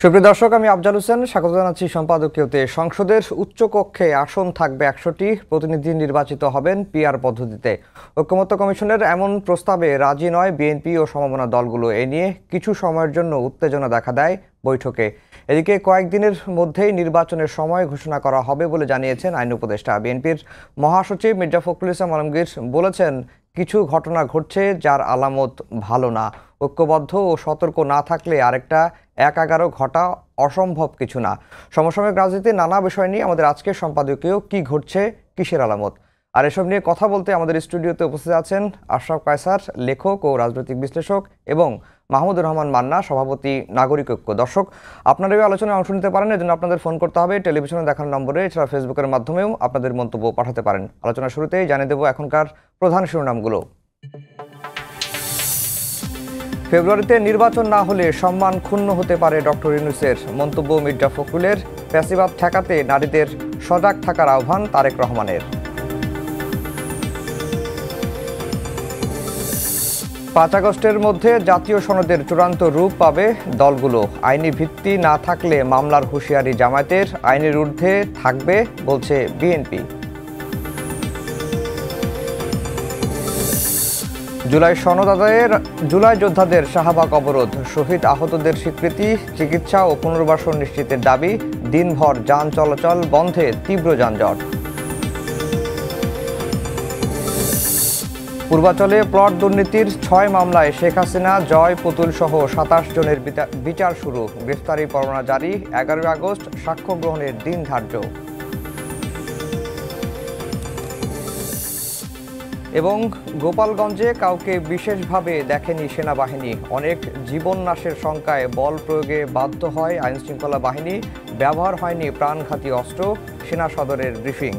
সুপ্রিয় দর্শক, আমি আফজাল হোসেন স্বাগত জানাচ্ছি সম্পাদকীয়তে। সংসদের উচ্চকক্ষে আসন থাকবে ১০০টি, প্রতিনিধি নির্বাচিত হবেন পিআর পদ্ধতিতে। ঐকমত্য কমিশনের এমন প্রস্তাবে রাজি নয় বিএনপি ও সমমনা দলগুলো। এ নিয়ে কিছু সময়ের জন্য উত্তেজনা দেখা দেয় বৈঠকে। এদিকে কয়েকদিনের মধ্যেই নির্বাচনের সময় ঘোষণা করা হবে বলে জানিয়েছেন আইন উপদেষ্টা। বিএনপির মহাসচিব মির্জা ফখরুল ইসলাম আলমগীর বলেছেন, কিছু ঘটনা ঘটছে যার আলামত ভালো না। ঐক্যবদ্ধ ও সতর্ক না থাকলে আরেকটা ১-১১ ঘটা অসম্ভব কিছু না। সমসাময়িক রাজনীতির নানা বিষয় নিয়ে আমাদের আজকের সম্পাদকীয় কি ঘটছে, কিসের আলামত, আর এসব নিয়ে কথা বলতে আমাদের স্টুডিওতে উপস্থিত আছেন আশরাফ কায়সার, লেখক ও রাজনৈতিক বিশ্লেষক, এবং মাহমুদুর রহমান মান্না, সভাপতি নাগরিক ঐক্য। দর্শক, আপনারা এই আলোচনায় অংশ নিতে পারেন। এজন্য আপনাদের ফোন করতে হবে টেলিভিশনে দেখানো নম্বরে, এছাড়া ফেসবুকের মাধ্যমেও আপনাদের মন্তব্য পাঠাতে পারেন। আলোচনা শুরুতেই জানিয়ে দেব এখনকার প্রধান শিরোনামগুলো। ফেব্রুয়ারিতে নির্বাচন না হলে সম্মান ক্ষুণ্ণ হতে পারে ডক্টর ইউনূসের, মন্তব্য মির্জা ফখরুলের। ফ্যাসিবাদ ঠেকাতে নারীদের সজাগ থাকার আহ্বান তারেক রহমানের। ৫ আগস্টের মধ্যে জাতীয় সনদের চূড়ান্ত রূপ পাবে দলগুলো। আইনি ভিত্তি না থাকলে মামলার হুঁশিয়ারি জামায়াতের, আইনের ঊর্ধ্বে থাকবে বলছে বিএনপি। জুলাই সনদ আদায়ের, জুলাই যোদ্ধাদের শাহবাগ অবরোধ, শহীদ আহতদের স্বীকৃতি, চিকিৎসা ও পুনর্বাসন নিশ্চিতের দাবি, দিনভর যান চলাচল বন্ধে তীব্র যানজট। পূর্বাচলে প্লট দুর্নীতির ৬ মামলায় শেখ হাসিনা, জয়, পুতুল সহ ২৭ জনের বিচার শুরু। গ্রেফতারি পরোয়ানা জারি, ১১ আগস্ট সাক্ষ্য গ্রহণের দিন ধার্য। এবং গোপালগঞ্জে কাউকে বিশেষভাবে দেখেনি সেনাবাহিনী, অনেক জীবন নাশের শঙ্কায় বল প্রয়োগে বাধ্য হয় আইনশৃঙ্খলা বাহিনী, ব্যবহার হয়নি প্রাণঘাতী অস্ত্র, সেনা সদরের ব্রিফিং।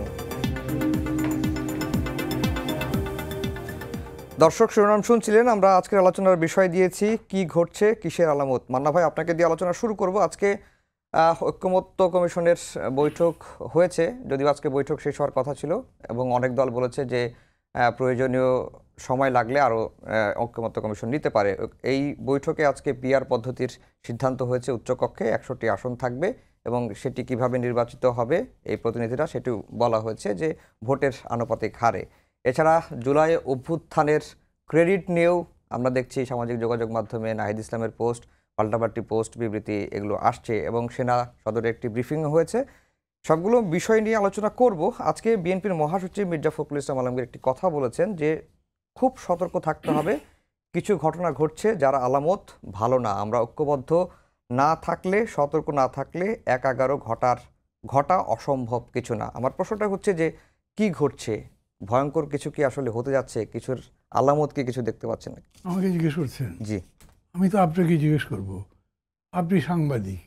দর্শক, শিরোনাম শুনছিলেন। আমরা আজকের আলোচনার বিষয় দিয়েছি কি ঘটছে, কিসের আলামত। মান্না ভাই, আপনাকে দিয়ে আলোচনা শুরু করব। আজকে ঐকমত্য কমিশনের বৈঠক হয়েছে, যদিও আজকে বৈঠক শেষ হওয়ার কথা ছিল, এবং অনেক দল বলেছে যে প্রয়োজনীয় সময় লাগলে আরও ঐকমত্য কমিশন নিতে পারে। এই বৈঠকে আজকে পিআর পদ্ধতির সিদ্ধান্ত হয়েছে। উচ্চকক্ষে ১০০টি আসন থাকবে, এবং সেটি কিভাবে নির্বাচিত হবে এই প্রতিনিধিরা, সেটিও বলা হয়েছে যে ভোটের আনুপাতিক হারে। এছাড়া জুলাই অভ্যুত্থানের ক্রেডিট নিয়েও আমরা দেখছি সামাজিক যোগাযোগ মাধ্যমে নাহিদ ইসলামের পোস্ট, পাল্টাপাল্টি পোস্ট, বিবৃতি এগুলো আসছে, এবং সেনা সদরে একটি ব্রিফিংও হয়েছে। সবগুলো বিষয় নিয়ে আলোচনা করব। আজকে বিএনপির মহাসচিব মির্জা ফখরুল ইসলাম আলমগীর একটি কথা বলেছেন যে খুব সতর্ক থাকতে হবে, কিছু ঘটনা ঘটছে যার আলামত ভালো না। আমরা ঐক্যবদ্ধ না থাকলে, সতর্ক না থাকলে ১-১১ ঘটা অসম্ভব কিছু না। আমার প্রশ্নটা হচ্ছে যে কি ঘটছে, ভয়ঙ্কর কিছু কি আসলে হতে যাচ্ছে, কিছুর আলামত কি কিছু দেখতে পাচ্ছেন? আমাকে জিজ্ঞেস করছেন? জি। আমি তো আপনাকে জিজ্ঞেস করব। আপনি সাংবাদিক,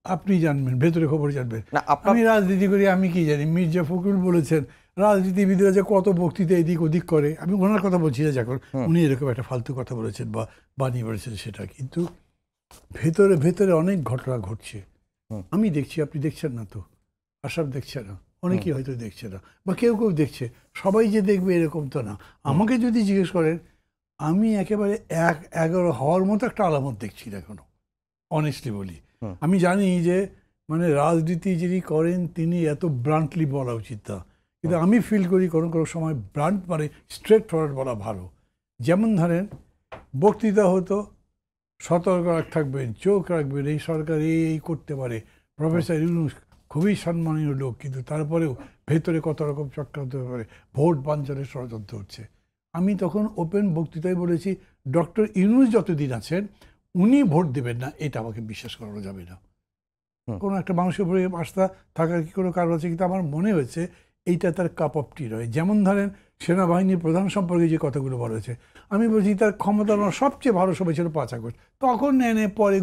আপনি জানবেন, ভেতরে খবর জানবেন। আমি রাজনীতি করি, আমি কি জানি? মির্জা ফখরুল বলেছেন রাজনীতিবিদরা যে কত বক্তৃতা এদিক ওদিক করে, আমি ওনার কথা বলছি না, যখন উনি এরকম একটা ফালতু কথা বলেছেন বা বানিয়ে বলেছেন সেটা, কিন্তু ভেতরে ভেতরে অনেক ঘটনা ঘটছে। আমি দেখছি, আপনি দেখছেন না তো, আশরাফ দেখছে না, অনেকেই হয়তো দেখছে না, বা কেউ কেউ দেখছে। সবাই যে দেখবে এরকম তো না। আমাকে যদি জিজ্ঞেস করেন, আমি একেবারে ১-১১ হওয়ার মতো একটা আলামত দেখছি না এখনো, অনেস্টলি বলি। আমি জানি যে মানে রাজনীতি যিনি করেন তিনি এত ব্রান্টলি বলা উচিত না, কিন্তু আমি ফিল করি কোনো কোনো সময় ব্রান্ট মানে স্ট্রেট ফরওয়ার্ড বলা ভালো। যেমন ধরেন বক্তৃতা হতো, সতর্ক থাকবেন, চোখ রাখবেন, এই সরকার এই করতে পারে, প্রফেসর ইউনূস খুবই সম্মানীয় লোক, কিন্তু তারপরেও ভেতরে কত রকম চক্রান্ত হতে পারে, ভোট বাঞ্চালের ষড়যন্ত্র হচ্ছে। আমি তখন ওপেন বক্তৃতায় বলেছি, ডক্টর ইউনূস যতদিন আছেন উনি ভোট দেবেন না, এটা আমাকে বিশ্বাস করানো যাবে না। কোনো একটা মানুষের উপরে আস্থা থাকার কি কোনো কারণ আছে? কিন্তু আমার মনে হয়েছে এইটা তার কাপ অফ টি নয়। যেমন ধরেন সেনাবাহিনীর প্রধান সম্পর্কে যে কথাগুলো বলা হয়েছে, আমি বলছি তার ক্ষমতা সবচেয়ে ভালো সময় ছিল ৫ আগস্ট, তখন নেয় পরে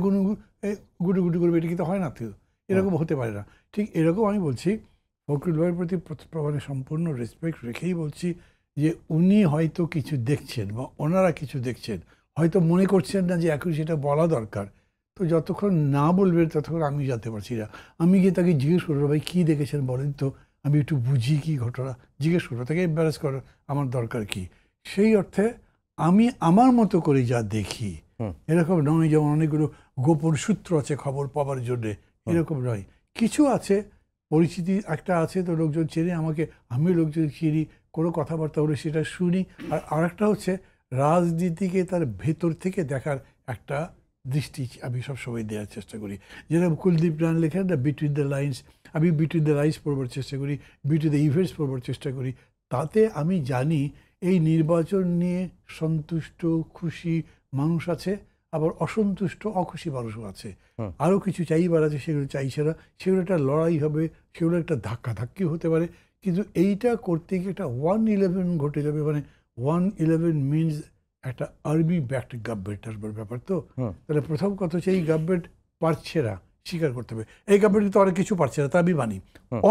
গুটুগুটু করবে, এটা কিন্তু হয় না, তো এরকম হতে পারে না। ঠিক এরকম আমি বলছি, ফখরুল ভাইয়ের প্রতি মানে সম্পূর্ণ রেসপেক্ট রেখেই বলছি যে উনি হয়তো কিছু দেখছেন বা ওনারা কিছু দেখছেন, হয়তো মনে করছেন না যে এখন সেটা বলা দরকার। তো যতক্ষণ না বলবেন ততক্ষণ আমি জানতে পারছি না। আমি গিয়ে তাকে জিজ্ঞেস করবো, ভাই কী দেখেছেন বলেন তো, আমি একটু বুঝি কি ঘটনা, জিজ্ঞেস করবো, তাকে এম্বারেস করার আমার দরকার কি? সেই অর্থে আমি আমার মতো করে যা দেখি, এরকম নয় যেমন অনেকগুলো গোপন সূত্র আছে খবর পাওয়ার জন্যে, এরকম নয়। কিছু আছে, পরিচিতি একটা আছে, তো লোকজন চেনে আমাকে, আমি লোকজন চিনি, কোনো কথাবার্তা হলে সেটা শুনি। আর আরেকটা হচ্ছে রাজনীতিকে তার ভেতর থেকে দেখার একটা দৃষ্টি আমি সবসময় দেওয়ার চেষ্টা করি। যেরকম কুলদীপ রান লেখেন না বিটুইন দ্য লাইন্স, আমি বিটুইন দ্য লাইন্স পড়বার চেষ্টা করি, বিটুইন দ্য ইভেন্টস পড়বার চেষ্টা করি। তাতে আমি জানি এই নির্বাচন নিয়ে সন্তুষ্ট খুশি মানুষ আছে, আবার অসন্তুষ্ট অখুশি মানুষও আছে, আরও কিছু চাইবার আছে, সেগুলো চাইছে না, সেগুলো একটা লড়াই হবে, সেগুলো একটা ধাক্কাধাক্কি হতে পারে। কিন্তু এইটা করতে গিয়ে একটা 1/11 ঘটে যাবে, মানে 1/11 মিনস একটা আর্মি ব্যাকড গভর্নমেন্ট আসবার ব্যাপার। তো তাহলে প্রথম কথা হচ্ছে এই গভর্নমেন্ট পারছে না, স্বীকার করতে হবে এই গভর্নমেন্ট কিন্তু অনেক কিছু পারছে না, তা আমি মানি,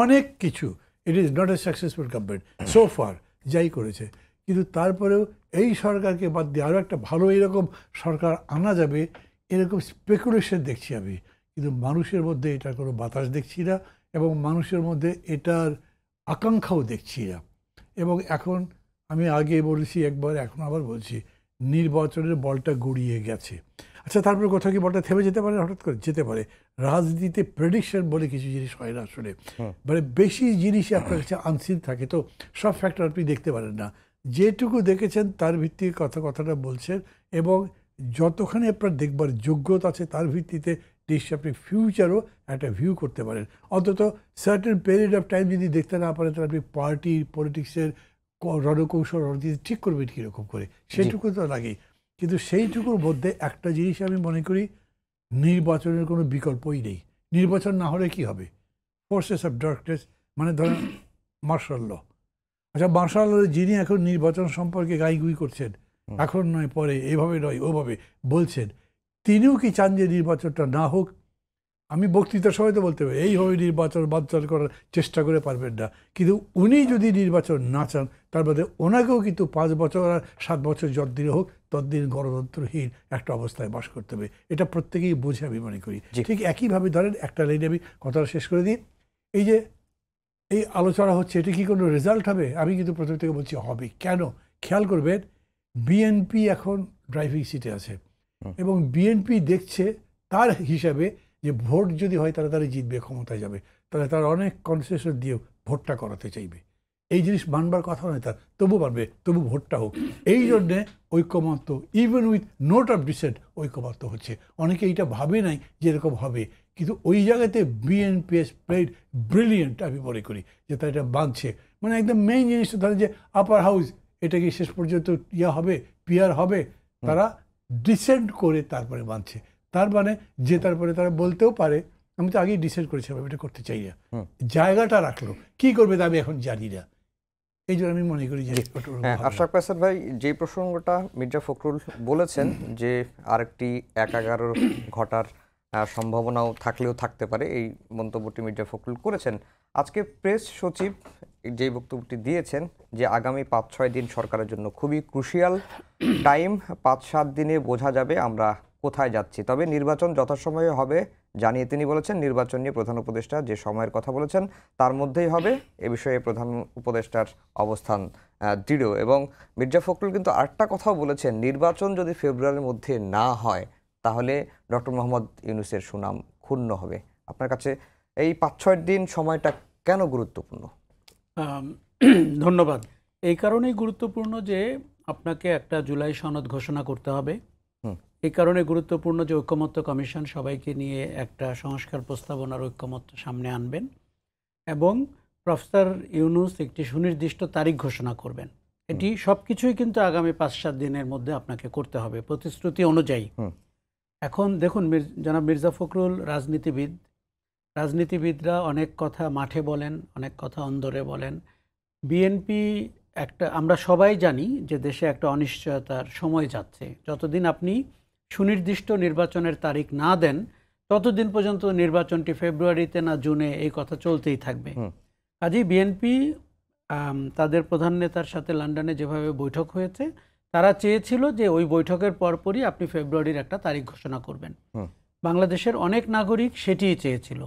অনেক কিছু। It is not a successful government so far, যাই করেছে। কিন্তু তারপরেও এই সরকারকে বাদ দিয়ে আরও একটা ভালো এরকম সরকার আনা যাবে, এরকম স্পেকুলেশন দেখছি আমি। কিন্তু মানুষের মধ্যে এটার কোনো বাতাস দেখছি না, এবং মানুষের মধ্যে এটার আকাঙ্ক্ষাও দেখছি না। এবং এখন আমি আগে বলেছি একবার, এখন আবার বলছি, নির্বাচনের বলটা গড়িয়ে গেছে। আচ্ছা, তারপরে কোথাও কি বলটা থেমে যেতে পারে? হঠাৎ করে যেতে পারে। রাজনীতিতে প্রেডিকশন বলে কিছু জিনিস হয় না আসলে, মানে বেশি জিনিসই আপনার কাছে আনসিন থাকে, তো সব ফ্যাক্টর আপনি দেখতে পারেন না। যেটুকু দেখেছেন তার ভিত্তিতে কথাটা বলছেন, এবং যতখানি আপনার দেখবার যোগ্যতা আছে তার ভিত্তিতে নিশ্চয়ই আপনি ফিউচারও একটা ভিউ করতে পারেন। অন্তত সার্টেন পিরিয়ড অফ টাইম যদি দেখতে না পারেন, তাহলে আপনি পার্টির পলিটিক্সের রণকৌশল রণনীতি ঠিক করবেন কীরকম করে, সেটুকু তো লাগেই। কিন্তু সেইটুকুর মধ্যে একটা জিনিস আমি মনে করি, নির্বাচনের কোনো বিকল্পই নেই। নির্বাচন না হলে কি হবে? ফোর্সেস অফ ডার্কনেস, মানে ধরেন মার্শাল ল। আচ্ছা, মার্শাল ল যিনি এখন নির্বাচন সম্পর্কে গাইগুই করছেন, এখন নয় পরে, এভাবে নয় ওভাবে বলছেন, তিনিও কি চান যে নির্বাচনটা না হোক? আমি বক্তৃতার সময় তো বলতে পারি এইভাবে নির্বাচন বানচাল করার চেষ্টা করে পারবেন না, কিন্তু উনি যদি নির্বাচন না চান, তার মধ্যে ওনাকেও কিন্তু 5 বছর আর 7 বছর যতদিন হোক ততদিন গণতন্ত্রহীন একটা অবস্থায় বাস করতে হবে। এটা প্রত্যেকেই বোঝে আমি মনে করি। ঠিক একইভাবে ধরেন, একটা লাইনে আমি কথাটা শেষ করে দিই, এই যে এই আলোচনা হচ্ছে, এটা কি কোনো রেজাল্ট হবে? আমি কিন্তু প্রথম থেকে বলছি হবে। কেন? খেয়াল করবেন, বিএনপি এখন ড্রাইভিং সিটে আছে, এবং বিএনপি দেখছে তার হিসাবে যে ভোট যদি হয় তারা জিতবে, ক্ষমতায় যাবে, তাহলে তার অনেক কনসেশন দিয়ে ভোটটা করাতে চাইবে। এই জিনিস মানবার কথা নয় তার, তবু পারবে, তবু ভোটটা হোক। এই জন্যে ঐক্যমত্য, even with note of dissent ঐক্যমত্য হচ্ছে। অনেকে এইটা ভাবে নাই যে এরকম হবে, কিন্তু ওই জায়গাতে বিএনপি এস প্লেড ব্রিলিয়েন্ট আমি মনে করি, যে তারা এটা বাঁধছে। মানে একদম মেইন জিনিসটা ধরেন যে আপার হাউস, এটা কি শেষ পর্যন্ত হবে, পিয়ার হবে, তারা ডিসেন্ট করে তারপরে বাঁধছে। তার মানে যে তারপরে তারা বলতেও পারে আমি তো আগেই ডিসাইড করেছিলাম এটা করতে চাই না, জায়গাটা রাখলো, কি করবে তা আমি এখন জানি না। এই জন্য আমি মনে করি যে আশরাফ কায়সার ভাই, যে প্রসঙ্গটা মির্জা ফখরুল বলেছেন যে আরেকটি 1/11 ঘটার সম্ভাবনাও থাকলেও থাকতে পারে, এই মন্তব্যটি মির্জা ফখরুল করেছেন। আজকে প্রেস সচিব যে বক্তব্যটি দিয়েছেন যে আগামী 5-6 দিন সরকারের জন্য খুবই ক্রুশিয়াল টাইম, 5-7 দিনে বোঝা যাবে আমরা কোথায় যাচ্ছি, তবে নির্বাচন যথাসময়ে হবে জানিয়ে তিনি বলেছেন। নির্বাচন নিয়ে প্রধান উপদেষ্টা যে সময়ের কথা বলেছেন তার মধ্যেই হবে, এ বিষয়ে প্রধান উপদেষ্টার অবস্থান দৃঢ়। এবং মির্জা ফখরুল কিন্তু আরেকটা কথাও বলেছেন, নির্বাচন যদি ফেব্রুয়ারির মধ্যে না হয় তাহলে ডক্টর মোহাম্মদ ইউনূসের সুনাম ক্ষুণ্ণ হবে। আপনার কাছে এই 5-6 দিন সময়টা কেন গুরুত্বপূর্ণ? ধন্যবাদ। এই কারণেই গুরুত্বপূর্ণ যে আপনাকে একটা জুলাই সনদ ঘোষণা করতে হবে। এই কারণে গুরুত্বপূর্ণ যে ঐক্যমত্য কমিশন সবাইকে নিয়ে একটা সংস্কার প্রস্তাবনার ঐক্যমত্য সামনে আনবেন, এবং প্রফেসর ইউনূস একটি সুনির্দিষ্ট তারিখ ঘোষণা করবেন। এটি সব কিছুই কিন্তু আগামী 5-7 দিনের মধ্যে আপনাকে করতে হবে প্রতিশ্রুতি অনুযায়ী। এখন দেখুন, জনাব মির্জা ফখরুল রাজনীতিবিদরা অনেক কথা মাঠে বলেন, অনেক কথা অন্দরে বলেন। বিএনপি আমরা সবাই জানি যে দেশে একটা অনিশ্চয়তার সময় যাচ্ছে। যতদিন আপনি সুনির্দিষ্ট নির্বাচনের তারিখ না দেন, ততদিন পর্যন্ত নির্বাচনটি ফেব্রুয়ারিতে না জুনে, এই কথা চলতেই থাকবে। কাজেই বিএনপি তাদের প্রধান নেতার সাথে লন্ডনে যেভাবে বৈঠক হয়েছে, তারা চেয়েছিল যে ওই বৈঠকের পরপরই আপনি ফেব্রুয়ারির একটা তারিখ ঘোষণা করবেন। বাংলাদেশের অনেক নাগরিক সেটিই চেয়েছিল,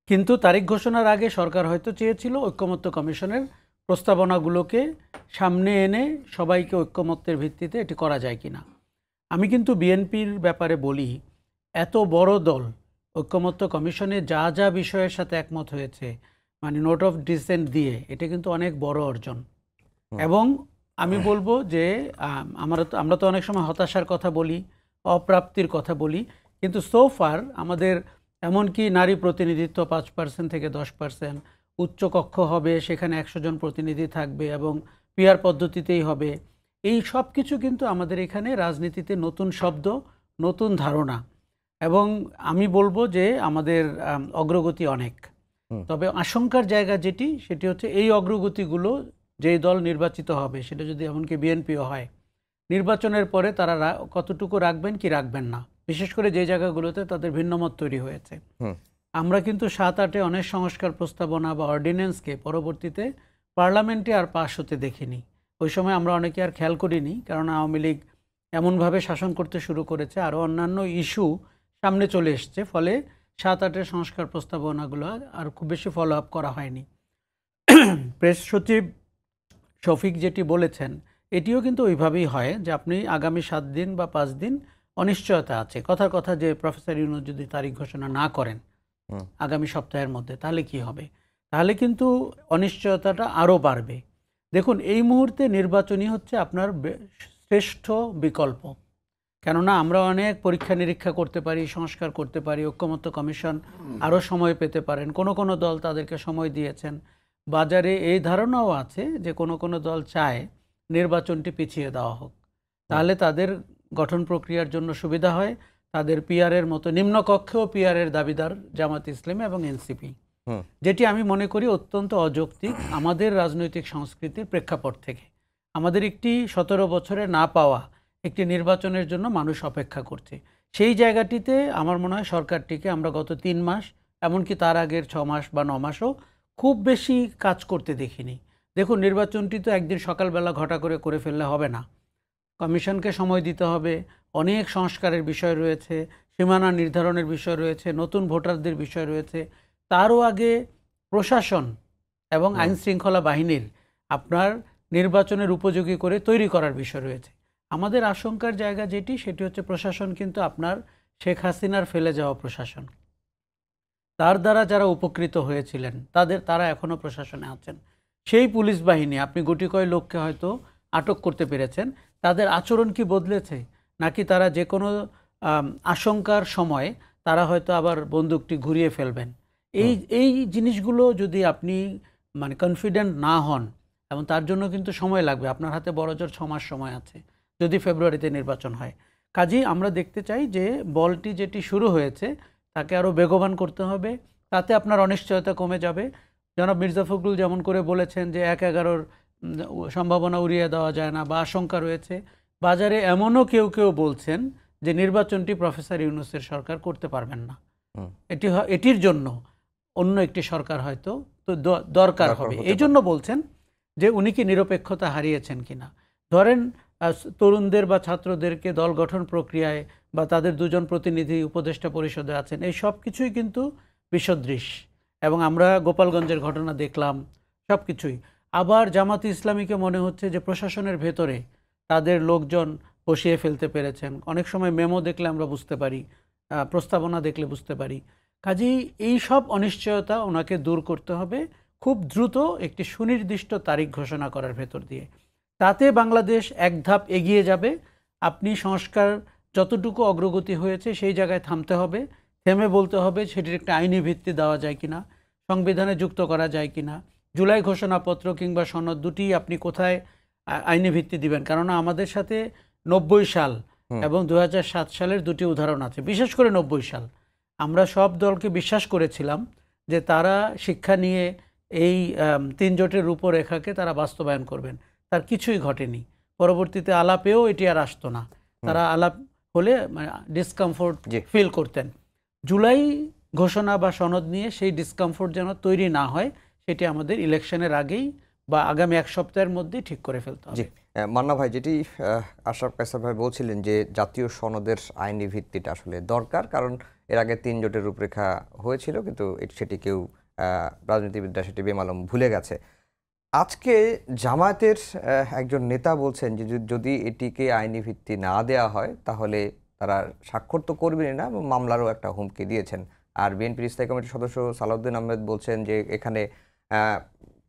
কিন্তু তারিখ ঘোষণার আগে সরকার হয়তো চেয়েছিল ঐক্যমত্য কমিশনের প্রস্তাবনাগুলোকে সামনে এনে সবাইকে ঐক্যমত্যের ভিত্তিতে এটি করা যায় কিনা। আমি কিন্তু বিএনপির ব্যাপারে বলি, এত বড় দল ঐক্যমত্য কমিশনে যা যা বিষয়ের সাথে একমত হয়েছে, মানে নোট অফ ডিসেন্ট দিয়ে, এটা কিন্তু অনেক বড় অর্জন। এবং আমি বলবো যে আমরা তো অনেক সময় হতাশার কথা বলি, অপ্রাপ্তির কথা বলি, কিন্তু সো ফার আমাদের এমনকি নারী প্রতিনিধিত্ব 5% থেকে 10%, উচ্চকক্ষ হবে, সেখানে 100 জন প্রতিনিধি থাকবে এবং পিআর পদ্ধতিতেই হবে, এই সব কিছু কিন্তু আমাদের এখানে রাজনীতিতে নতুন শব্দ, নতুন ধারণা। এবং আমি বলবো যে আমাদের অগ্রগতি অনেক। তবে আশঙ্কার জায়গা সেটি হচ্ছে এই অগ্রগতিগুলো যেই দল নির্বাচিত হবে, সেটা যদি এমনকি বিএনপিও হয়, নির্বাচনের পরে তারা কতটুকু রাখবেন কি রাখবেন না, বিশেষ করে যে জায়গাগুলোতে তাদের ভিন্নমত তৈরি হয়েছে। আমরা কিন্তু 7-8 অনেক সংস্কার প্রস্তাবনা বা অর্ডিন্যান্সকে পরবর্তীতে পার্লামেন্টে আর পাশ হতে দেখিনি। ওই সময় আমরা অনেকে আর খেয়াল করিনি, কারণ আওয়ামী লীগ এমনভাবে শাসন করতে শুরু করেছে, আরও অন্যান্য ইস্যু সামনে চলে এসছে, ফলে 7-8 সংস্কার প্রস্তাবনাগুলো আর খুব বেশি ফলো আপ করা হয়নি। প্রেস সচিব শফিক যেটি বলেছেন, এটিও কিন্তু ওইভাবেই হয় যে আপনি আগামী 7 দিন বা 5 দিন অনিশ্চয়তা আছে। কথার কথা যে প্রফেসর ইউনূস যদি তারিখ ঘোষণা না করেন আগামী সপ্তাহের মধ্যে, তাহলে কি হবে? তাহলে কিন্তু অনিশ্চয়তাটা আরও বাড়বে। দেখুন, এই মুহূর্তে নির্বাচনই হচ্ছে আপনার শ্রেষ্ঠ বিকল্প। কেননা আমরা অনেক পরীক্ষা নিরীক্ষা করতে পারি, সংস্কার করতে পারি, ঐক্যমত্য কমিশন আরও সময় পেতে পারেন, কোনো দল তাদেরকে সময় দিয়েছেন। বাজারে এই ধারণাও আছে যে কোনো দল চায় নির্বাচনটি পিছিয়ে দেওয়া হোক, তাহলে তাদের গঠন প্রক্রিয়ার জন্য সুবিধা হয়। তাদের পিআরের মতো নিম্নকক্ষেও পিআরের দাবিদার জামাত ইসলামী এবং এনসিপি, যেটি আমি মনে করি অত্যন্ত অযৌক্তিক আমাদের রাজনৈতিক সংস্কৃতির প্রেক্ষাপট থেকে। আমাদের একটি 17 বছরে না পাওয়া একটি নির্বাচনের জন্য মানুষ অপেক্ষা করছে। সেই জায়গাটিতে আমার মনে হয় সরকারটিকে আমরা গত 3 মাস, এমনকি তার আগের 6 মাস বা 9 মাসও খুব বেশি কাজ করতে দেখিনি। দেখুন, নির্বাচনটি তো একদিন সকালবেলা ঘটা করে ফেললে হবে না। কমিশনকে সময় দিতে হবে, অনেক সংস্কারের বিষয় রয়েছে, সীমানা নির্ধারণের বিষয় রয়েছে, নতুন ভোটারদের বিষয় রয়েছে, তারও আগে প্রশাসন এবং আইন শৃঙ্খলা বাহিনীর আপনার নির্বাচনের উপযোগী করে তৈরি করার বিষয় রয়েছে। আমাদের আশঙ্কার জায়গা সেটি হচ্ছে প্রশাসন কিন্তু আপনার শেখ হাসিনার ফেলে যাওয়া প্রশাসন। তার দ্বারা যারা উপকৃত হয়েছিলেন তারা এখনও প্রশাসনে আছেন। সেই পুলিশ বাহিনী আপনি গুটি কয়েক লোককে হয়তো আটক করতে পেরেছেন, তাদের আচরণ কি বদলেছে? নাকি তারা যে কোনো আশঙ্কার সময় তারা হয়তো আবার বন্দুকটি ঘুরিয়ে ফেলবেন? এই জিনিসগুলো যদি আপনি মানে কনফিডেন্ট না হন, এবং তার জন্য কিন্তু সময় লাগবে, আপনার হাতে বড়জোর 6 মাস সময় আছে যদি ফেব্রুয়ারিতে নির্বাচন হয়। কাজেই আমরা দেখতে চাই যে বলটি যেটি শুরু হয়েছে তাকে আরও বেগবান করতে হবে, তাতে আপনার অনিশ্চয়তা কমে যাবে। জনাব মির্জা ফখরুল যেমন করে বলেছেন যে 1/11 সম্ভাবনা উড়িয়ে দেওয়া যায় না বা আশঙ্কা রয়েছে, বাজারে এমনও কেউ বলছেন যে নির্বাচনটি প্রফেসর ইউনূসের সরকার করতে পারবেন না, এটির জন্য অন্য একটি সরকার হয়তো তো দরকার হবে। এই জন্য বলছেন যে উনি কি নিরপেক্ষতা হারিয়েছেন কিনা। ধরেন তরুণদের বা ছাত্রদেরকে দল গঠন প্রক্রিয়ায় বা তাদের 2 জন প্রতিনিধি উপদেষ্টা পরিষদে আছেন, এই সব কিছুই কিন্তু বিসদৃশ। এবং আমরা গোপালগঞ্জের ঘটনা দেখলাম, সব কিছুই। আবার জামাত ইসলামীকে মনে হচ্ছে যে প্রশাসনের ভেতরে তাদের লোকজন বসিয়ে ফেলতে পেরেছেন। অনেক সময় মেমো দেখলে আমরা বুঝতে পারি, প্রস্তাবনা দেখলে বুঝতে পারি। কাজেই এই সব অনিশ্চয়তা ওনাকে দূর করতে হবে খুব দ্রুত একটি সুনির্দিষ্ট তারিখ ঘোষণা করার ভেতর দিয়ে। তাতে বাংলাদেশ এক ধাপ এগিয়ে যাবে। আপনি সংস্কার যতটুকু অগ্রগতি হয়েছে সেই জায়গায় থামতে হবে, থেমে বলতে হবে সেটির একটা আইনি ভিত্তি দেওয়া যায় কিনা, সংবিধানে যুক্ত করা যায় কিনা, জুলাই ঘোষণাপত্র কিংবা সনদ দুটি আপনি কোথায় আইনি ভিত্তি দিবেন। কেননা আমাদের সাথে 90 সাল এবং 2007 সালের দুটি উদাহরণ আছে। বিশেষ করে 90 সাল আমরা সব দলকে বিশ্বাস করেছিলাম যে তারা শিক্ষা নিয়ে এই 3 জোটের রূপরেখাকে তারা বাস্তবায়ন করবেন, তার কিছুই ঘটেনি। পরবর্তীতে আলাপেও এটি আর আসতো না, তারা আলাপ হলে ডিসকমফোর্ট ফিল করতেন। জুলাই ঘোষণা বা সনদ নিয়ে সেই ডিসকমফোর্ট যেন তৈরি না হয়, সেটি আমাদের ইলেকশনের আগেই বা আগামী 1 সপ্তাহের মধ্যেই ঠিক করে ফেলতে হবে। মান্না ভাই, যেটি আশরাফ কায়সার ভাই বলছিলেন যে জাতীয় সনদের আইনি ভিত্তিটা আসলে দরকার, কারণ এর আগে 3 জোটের রূপরেখা হয়েছিল, কিন্তু সেটি কেউ রাজনীতিবিদরা সেটি বেমালুম ভুলে গেছে। আজকে জামায়াতের একজন নেতা বলছেন যে যদি এটিকে আইনি ভিত্তি না দেওয়া হয় তাহলে তারা স্বাক্ষর তো করবেনই না, এবং মামলারও একটা হুমকি দিয়েছেন। আর বিএনপির স্থায়ী কমিটির সদস্য সালাউদ্দিন আহমেদ বলছেন যে এখানে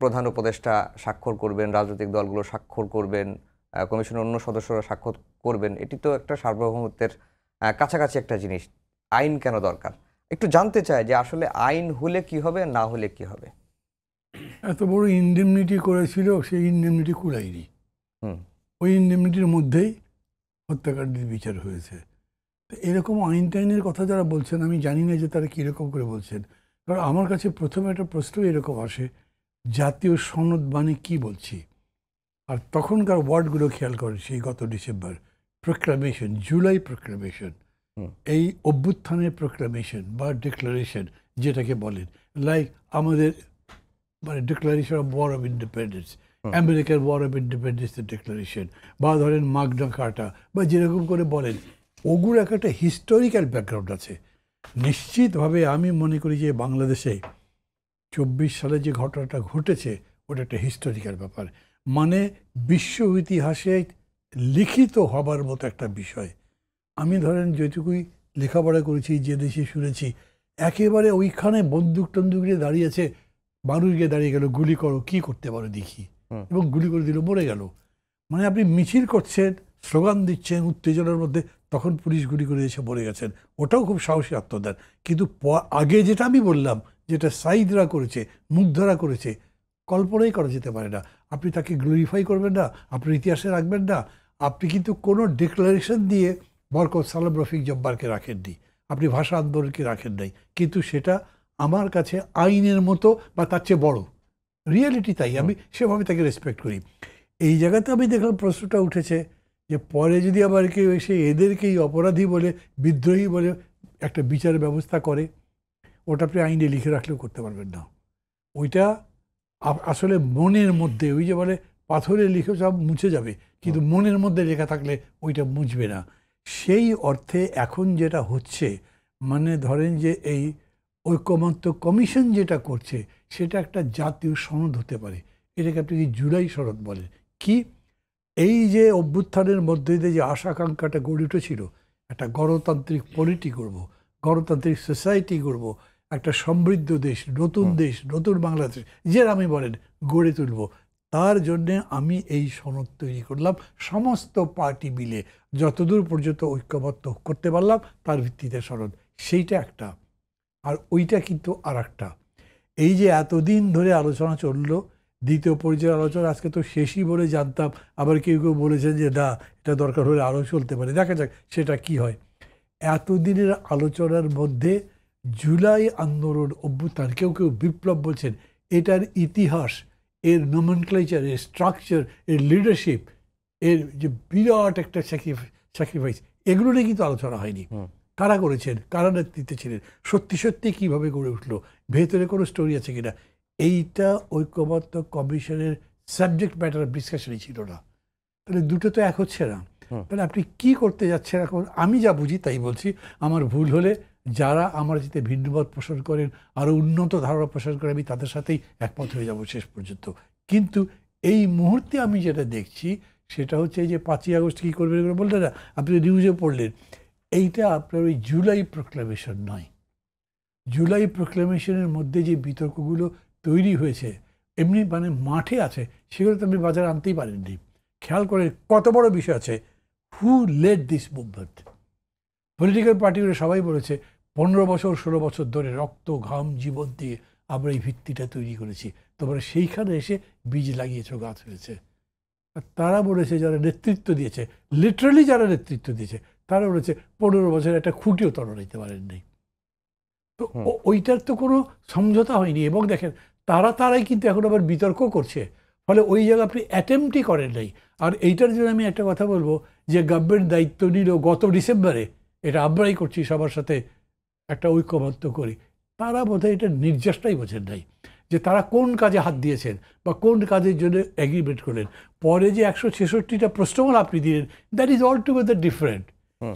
প্রধান উপদেষ্টা স্বাক্ষর করবেন, রাজনৈতিক দলগুলো স্বাক্ষর করবেন, কমিশনের অন্য সদস্যরা স্বাক্ষর করবেন। এটি তো একটা সার্বভৌমত্বের কাছাকাছি একটা জিনিস। আইন কেন দরকার? একটু জানতে চাই যে আসলে আইন হলে কি হবে, না হলে কি হবে। এত বড় ইনডেমনিটি করেছিল, সেই ইনডেমনিটি কুলাইনি। ওই ইনডেমনিটির মধ্যেই হত্যাকাণ্ডের বিচার হয়েছে। তো এরকম আইন টাইনের কথা যারা বলছেন, আমি জানি না যে তারা কীরকম করে বলছেন। কারণ আমার কাছে প্রথমে একটা প্রশ্ন এরকম আসে, জাতীয় সনদ মানে কী বলছি? আর তখনকার ওয়ার্ডগুলো খেয়াল করে, সেই গত ডিসেম্বর প্রোক্লামেশন, জুলাই প্রোক্লামেশন, এই অভ্যুত্থানের প্রোক্লামেশন বা ডিক্লারেশন যেটাকে বলেন, লাইক আমাদের মানে declaration of war of independence, আমেরিকার ওয়ার অফ ইন্ডিপেন্ডেন্সের ডিক্লারেশন, বা ধরেন মাগনা কার্টা, বা যেরকম করে বলেন, ওগুলো একটা হিস্টোরিক্যাল ব্যাকগ্রাউন্ড আছে। নিশ্চিতভাবে আমি মনে করি যে বাংলাদেশে 24 সালে যে ঘটনাটা ঘটেছে ওটা একটা হিস্টোরিক্যাল ব্যাপার, মানে বিশ্ব ইতিহাসে লিখিত হবার মতো একটা বিষয়। আমি ধরেন যেটুকুই লেখাপড়া করেছি, যে দেশে শুনেছি, একেবারে ওইখানে বন্দুক টন্দুক নিয়ে দাঁড়িয়েছে, মানুষ গিয়ে দাঁড়িয়ে গেল, গুলি করো, কি করতে পারো দেখি, এবং গুলি করে দিল, মরে গেল। মানে আপনি মিছিল করছেন, স্লোগান দিচ্ছেন উত্তেজনার মধ্যে, তখন পুলিশ গুলি করে এসে মরে গেছেন। ওটাও খুব সাহসী আত্মদান। কিন্তু আগে যেটা আমি বললাম, যেটা সাইদরা করেছে, মুগ্ধরা করেছে, কল্পনাই করা যেতে পারে না। আপনি তাকে গ্লোরিফাই করবেন না, আপনার ইতিহাসে রাখবেন না। আপনি কিন্তু কোনো ডিক্লারেশন দিয়ে বরকত সালাম রফিক জব্বারকে রাখেননি, আপনি ভাষা আন্দোলনকে রাখেন নাই, কিন্তু সেটা আমার কাছে আইনের মতো বা তার চেয়ে বড় রিয়েলিটি। তাই আমি সেভাবে তাকে রেসপেক্ট করি। এই জায়গাতে আমি দেখলাম প্রশ্নটা উঠেছে যে পরে যদি আবার কেউ এসে এদেরকেই অপরাধী বলে, বিদ্রোহী বলে একটা বিচার ব্যবস্থা করে, ওটা আপনি আইনে লিখে রাখলেও করতে পারবেন না। ওইটা আসলে মনের মধ্যে, ওই যে বলে পাথরে লিখে সব মুছে যাবে, কিন্তু মনের মধ্যে লেখা থাকলে ওইটা মুছবে না। সেই অর্থে এখন যেটা হচ্ছে, মানে ধরেন যে এই ঐকমত্য কমিশন যেটা করছে, সেটা একটা জাতীয় সনদ হতে পারে। এটাকে আপনি কি জুলাই সনদ বলেন কি? এই যে অভ্যুত্থানের মধ্যে দিয়ে যে আশাকাঙ্ক্ষাটা গড়ে উঠেছিল, একটা গণতান্ত্রিক পলিটি করব, গণতান্ত্রিক সোসাইটি করব, একটা সমৃদ্ধ দেশ, নতুন বাংলাদেশ যে আমি বলেন গড়ে তুলব, তার জন্যে আমি এই সনদ তৈরি করলাম, সমস্ত পার্টি মিলে যতদূর পর্যন্ত ঐক্যবদ্ধ করতে পারলাম তার ভিত্তিতে সনদ। সেইটা একটা। আর ওইটা কিন্তু আর একটা, এই যে এতদিন ধরে আলোচনা চললো, দ্বিতীয় পর্যায়ের আলোচনা আজকে তো শেষই বলে জানতাম, আবার কেউ কেউ বলেছেন যে না, এটা দরকার হলে আরও চলতে পারে, দেখা যাক সেটা কি হয়। এতদিনের আলোচনার মধ্যে জুলাই আন্দোলন, অভ্যুত্থান, কেউ কেউ বিপ্লব বলছেন, এটার ইতিহাস, এর নমেনক্লেচার, এর স্ট্রাকচার, এর লিডারশিপ, এর যে বিরাট একটা স্যাক্রিফাইস, এগুলো নিয়ে কিন্তু আলোচনা হয়নি। কারা করেছেন, কারা নেতৃত্বে ছিলেন, সত্যি সত্যি কীভাবে গড়ে উঠলো, ভেতরে কোনো স্টোরি আছে কিনা, এইটা ঐক্যবদ্ধ কমিশনের সাবজেক্ট ম্যাটার অফ ডিসকাশনই ছিল না। তাহলে দুটো তো এক হচ্ছে না। তাহলে আপনি কি করতে যাচ্ছেন এখন? আমি যা বুঝি তাই বলছি, আমার ভুল হলে যারা আমার যেতে ভিন্নমত পোষণ করেন, আরও উন্নত ধারণা পোষণ করেন, আমি তাদের সাথেই একমত হয়ে যাব শেষ পর্যন্ত। কিন্তু এই মুহূর্তে আমি যেটা দেখছি সেটা হচ্ছে এই যে 5ই আগস্ট কী করবেন বললেন না, আপনি নিউজে পড়লেন, এইটা আপনার ওই জুলাই প্রোক্লামেশন নয়। জুলাই প্রোক্লামেশনের মধ্যে যে বিতর্কগুলো তৈরি হয়েছে, এমনি মানে মাঠে আছে, সেগুলো তো আপনি বাজারে আনতেই পারেননি। খেয়াল করে কত বড় বিষয় আছে, হু লেড দিস মুভমেন্ট। পলিটিক্যাল পার্টিগুলো সবাই বলেছে 15 বছর 16 বছর ধরে রক্ত ঘাম জীবন দিয়ে আমরা এই ভিত্তিটা তৈরি করেছি, তারপরে সেইখানে এসে বীজ লাগিয়েছে, গাছ হয়েছে। আর তারা বলেছে, যারা নেতৃত্ব দিয়েছে, লিটারালি যারা নেতৃত্ব দিয়েছে, তারা বলেছে 15 বছর একটা খুঁটিও তলা নিতে পারেননি। তো ওইটার তো কোনো সমঝোতা হয়নি। এবং দেখেন তারাই কিন্তু এখন আবার বিতর্ক করছে, ফলে ওই জায়গায় আপনি অ্যাটেম্পটই করেন নাই। আর এইটার জন্য আমি একটা কথা বলবো, যে গভর্নমেন্ট দায়িত্ব নিল গত ডিসেম্বরে, এটা আমরাই করছি সবার সাথে একটা ঐক্যবদ্ধ করি, তারা বোধহয় এটা নির্যাসটাই বোঝেন নাই, যে তারা কোন কাজে হাত দিয়েছেন বা কোন কাজের জন্য এগ্রিমেন্ট করলেন। পরে যে 166টা প্রশ্নমাল আপনি দিলেন, that is all together different.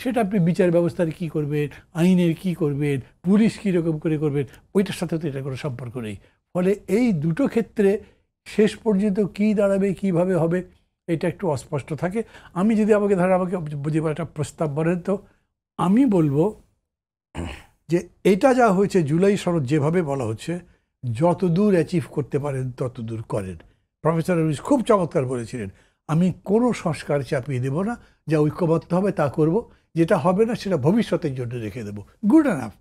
সেটা আপনি বিচার ব্যবস্থার কি করবেন, আইনের কি করবেন, পুলিশ কীরকম করে করবেন, ওইটার সাথে তো এটা কোনো সম্পর্ক নেই। ফলে এই দুটো ক্ষেত্রে শেষ পর্যন্ত কি দাঁড়াবে, কিভাবে হবে, এটা একটু অস্পষ্ট থাকে। আমি যদি আমাকে বুঝিবার একটা প্রস্তাব বলেন, তো আমি বলবো যে এটা যা হয়েছে জুলাই সনদ যেভাবে বলা হচ্ছে, যতদূর অ্যাচিভ করতে পারেন ততদূর করেন। প্রফেসর রুইস খুব চমৎকার বলেছিলেন, আমি কোনো সংস্কার চাপিয়ে দেব না, যা ঐক্যবদ্ধ হবে তা করব, যেটা হবে না সেটা ভবিষ্যতের জন্য রেখে দেবো। Good enough.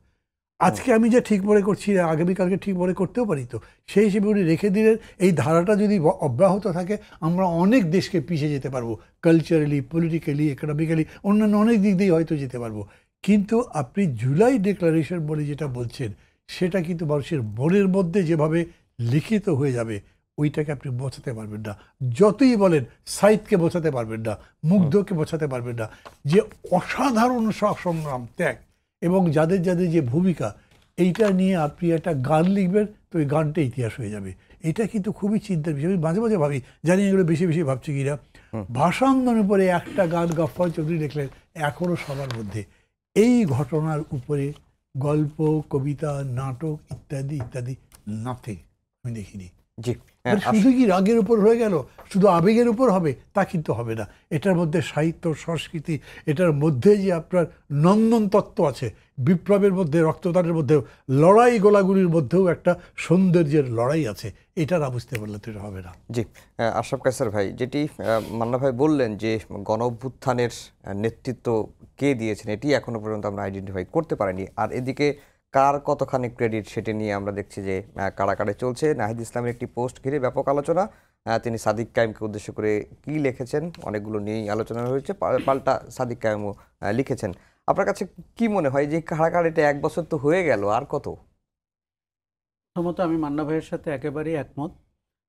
আজকে আমি যে ঠিক মনে করছি আগামীকালকে ঠিক মনে করতেও পারি, তো সেই হিসেবে উনি রেখে দিলেন। এই ধারাটা যদি অব্যাহত থাকে আমরা অনেক দেশকে পিছিয়ে যেতে পারবো, কালচারালি, পলিটিক্যালি, ইকোনমিক্যালি, অন্যান্য অনেক দিক দিয়ে হয়তো যেতে পারবো। কিন্তু আপনি জুলাই ডিক্লারেশন বলে যেটা বলছেন, সেটা কিন্তু মানুষের মনের মধ্যে যেভাবে লিখিত হয়ে যাবে, ওইটাকে আপনি বোঝাতে পারবেন না। যতই বলেন সাইদকে বোঝাতে পারবেন না, মুগ্ধকে বোঝাতে পারবেন না, যে অসাধারণ সংগ্রাম, ত্যাগ এবং যাদের যাদের যে ভূমিকা, এইটা নিয়ে আপনি একটা গান লিখবেন, তো ওই গানটা ইতিহাস হয়ে যাবে। এটা কিন্তু খুবই চিন্তার বিষয়। আমি মাঝে মাঝে ভাবি, জানি এগুলো বেশি বেশি ভাবছি কিনা, ভাষা আন্দোলনের উপরে একটা গান গফফর চৌধুরী লিখলেন, এখনও সবার মধ্যে। এই ঘটনার উপরে গল্প, কবিতা, নাটক ইত্যাদি ইত্যাদি নাথিং আমি দেখিনি। জি, শুধু কি রাগের উপর হয়ে গেল, শুধু আবেগের উপর হবে, তা কিন্তু হবে না। এটার মধ্যে সাহিত্য, সংস্কৃতি, এটার মধ্যে যে আপনার নন্দন তত্ত্ব আছে, বিপ্লবের মধ্যে, রক্তদানের মধ্যেও, লড়াই গোলাগুলির মধ্যেও একটা সৌন্দর্যের লড়াই আছে। এটা না বুঝতে পারলে তো এটা হবে না। জি, আশরাফ কায়সার ভাই, যেটি মান্না ভাই বললেন যে গণ অভ্যুত্থানের নেতৃত্ব কে দিয়েছেন এটি এখনো পর্যন্ত আমরা আইডেন্টিফাই করতে পারিনি। আর এদিকে কার কতখানি ক্রেডিট সেটা নিয়ে আমরা দেখছি যে কারাকারে চলছে। নাহিদ ইসলামের একটি পোস্ট ঘিরে ব্যাপক আলোচনা, তিনি সাদিক কায়েমকে উদ্দেশ্য করে কি লিখেছেন, অনেকগুলো নিয়েই আলোচনা হয়েছে, পাল্টা সাদিক কায়েমও লিখেছেন। আপনার কাছে কি মনে হয় যে কারাকারিটা 1 বছর তো হয়ে গেল, আর কত? প্রথমত আমি মান্না ভাইয়ের সাথে একেবারেই একমত।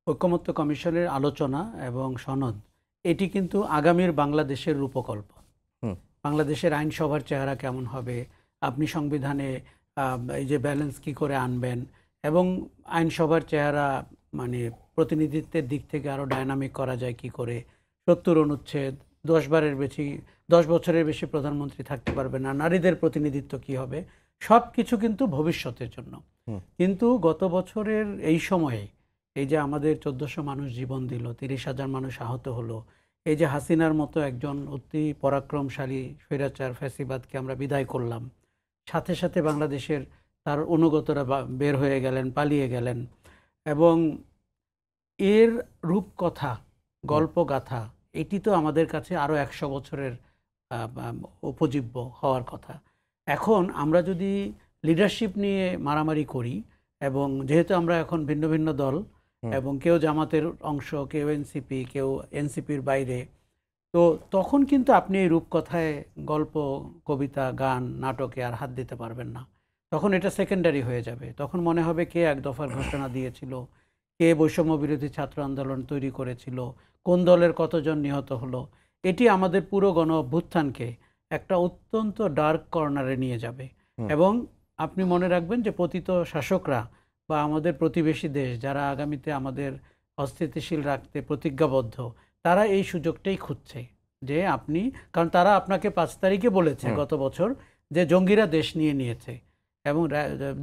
ঐকমত্য কমিশনের আলোচনা এবং সনদ, এটি কিন্তু আগামীর বাংলাদেশের রূপকল্প। বাংলাদেশের আইনসভার চেহারা কেমন হবে, আপনি সংবিধানে এই যে ব্যালেন্স কি করে আনবেন, এবং আইনসভার চেহারা মানে প্রতিনিধিত্বের দিক থেকে আরও ডায়নামিক করা যায় কি করে, 70 অনুচ্ছেদ, 10 বছরের বেশি প্রধানমন্ত্রী থাকতে পারবে না, নারীদের প্রতিনিধিত্ব কি হবে, সব কিছু কিন্তু ভবিষ্যতের জন্য। কিন্তু গত বছরের এই সময়ে এই যে আমাদের 1400 মানুষ জীবন দিল, 30,000 মানুষ আহত হলো, এই যে হাসিনার মতো একজন অতি পরাক্রমশালী স্বৈরাচার ফ্যাসিবাদকে আমরা বিদায় করলাম, সাথে সাথে বাংলাদেশের তার অনুগতরা বের হয়ে গেলেন, পালিয়ে গেলেন, এবং এর রূপকথা, গল্পগাথা, এটি তো আমাদের কাছে আরও 100 বছরের উপজীব্য হওয়ার কথা। এখন আমরা যদি লিডারশিপ নিয়ে মারামারি করি, এবং যেহেতু আমরা এখন ভিন্ন ভিন্ন দল, এবং কেউ জামাতের অংশ, কেউ এনসিপি, কেউ এনসিপির বাইরে, তো তখন কিন্তু আপনি এই রূপকথায় গল্প, কবিতা, গান, নাটকে আর হাত দিতে পারবেন না। তখন এটা সেকেন্ডারি হয়ে যাবে। তখন মনে হবে কে 1 দফার ঘোষণা দিয়েছিল, কে বৈষম্য বিরোধী ছাত্র আন্দোলন তৈরি করেছিল, কোন দলের কতজন নিহত হলো। এটি আমাদের পুরো গণ অভ্যুত্থানকে একটা অত্যন্ত ডার্ক কর্নারে নিয়ে যাবে। এবং আপনি মনে রাখবেন যে পতিত শাসকরা বা আমাদের প্রতিবেশী দেশ যারা আগামীতে আমাদের অস্থিতিশীল রাখতে প্রতিজ্ঞাবদ্ধ, তারা এই সুযোগটাই খুঁজছে যে আপনি, কারণ তারা আপনাকে 5 তারিখে বলেছে গত বছর যে জঙ্গিরা দেশ নিয়ে নিয়েছে, এবং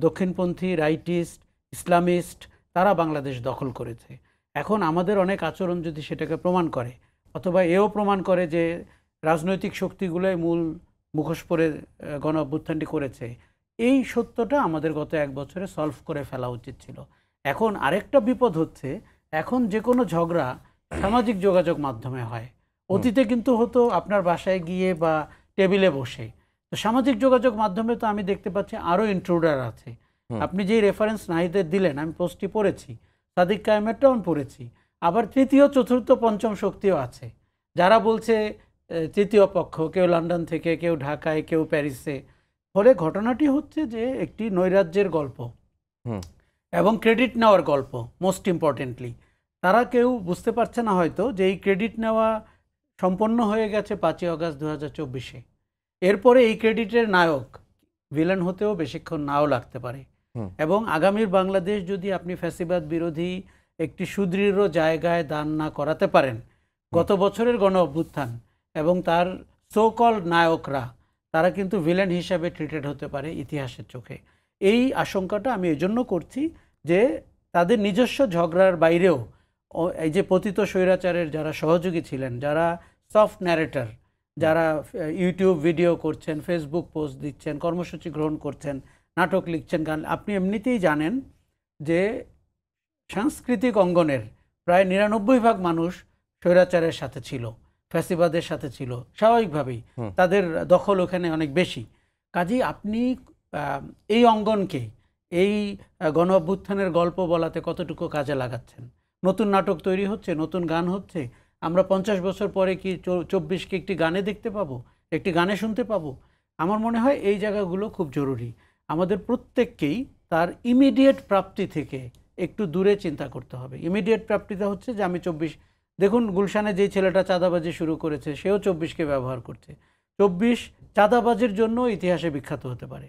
দক্ষিণপন্থী, রাইটিস্ট, ইসলামিস্ট তারা বাংলাদেশ দখল করেছে। এখন আমাদের অনেক আচরণ যদি সেটাকে প্রমাণ করে, অথবা এও প্রমাণ করে যে রাজনৈতিক শক্তিগুলোই মূল মুখোশ পরে গণ অভ্যুত্থানটি করেছে, এই সত্যটা আমাদের গত 1 বছরে সলভ করে ফেলা উচিত ছিল। এখন আরেকটা বিপদ হচ্ছে, এখন যে কোনো ঝগড়া সামাজিক যোগাযোগ মাধ্যমে হয়। অতীতে কিন্তু হতো আপনার বাসায় গিয়ে বা টেবিলে বসে। তো সামাজিক যোগাযোগ মাধ্যমে তো আমি দেখতে পাচ্ছি আরও ইন্ট্রুডার আছে। আপনি যেই রেফারেন্স নাহিদের দিলেন, আমি পোস্টটি পড়েছি, সাদিক কায়েমেরটাও আমি পড়েছি, আবার তৃতীয়, চতুর্থ, পঞ্চম শক্তিও আছে যারা বলছে তৃতীয় পক্ষ, কেউ লন্ডন থেকে, কেউ ঢাকায়, কেউ প্যারিসে। ফলে ঘটনাটি হচ্ছে যে একটি নৈরাজ্যের গল্প এবং ক্রেডিট নেওয়ার গল্প। মোস্ট ইম্পর্টেন্টলি তারা কেউ বুঝতে পারছে না হয়তো যে এই ক্রেডিট নেওয়া সম্পন্ন হয়ে গেছে 5ই আগস্ট 2024-এ। এরপরে এই ক্রেডিটের নায়ক ভিলেন হতেও বেশিক্ষণ নাও লাগতে পারে। এবং আগামীর বাংলাদেশ যদি আপনি ফ্যাসিবাদ বিরোধী একটি সুদৃঢ় জায়গায় দান না করাতে পারেন, গত বছরের গণ অভ্যুত্থান এবং তার সো কল্ড নায়করা, তারা কিন্তু ভিলেন হিসাবে ট্রিটেড হতে পারে ইতিহাসের চোখে। এই আশঙ্কাটা আমি এজন্য করছি যে তাদের নিজস্ব ঝগড়ার বাইরেও এই যে পতিত স্বৈরাচারের যারা সহযোগী ছিলেন, যারা সফট ন্যারেটর, যারা ইউটিউব ভিডিও করছেন, ফেসবুক পোস্ট দিচ্ছেন, কর্মসূচি গ্রহণ করছেন, নাটক লিখছেন, গান, আপনি এমনিতেই জানেন যে সাংস্কৃতিক অঙ্গনের প্রায় ৯৯% মানুষ স্বৈরাচারের সাথে ছিল, ফ্যাসিবাদের সাথে ছিল, স্বাভাবিকভাবেই তাদের দখল ওখানে অনেক বেশি। কাজেই আপনি এই অঙ্গনকে এই গণ অভ্যুত্থানের গল্প বলাতে কতটুকু কাজে লাগাচ্ছেন? নতুন নাটক তৈরি হচ্ছে, নতুন গান হচ্ছে, আমরা 50 বছর পরে কি 24কে একটি গানে দেখতে পাবো, একটি গানে শুনতে পাবো? আমার মনে হয় এই জায়গাগুলো খুব জরুরি। আমাদের প্রত্যেককেই তার ইমিডিয়েট প্রাপ্তি থেকে একটু দূরে চিন্তা করতে হবে। ইমিডিয়েট প্রাপ্তিটা হচ্ছে যে আমি 24, দেখুন গুলশানে যেই ছেলেটা চাঁদাবাজি শুরু করেছে সেও 24কে ব্যবহার করছে। 24 চাঁদাবাজির জন্য ইতিহাসে বিখ্যাত হতে পারে,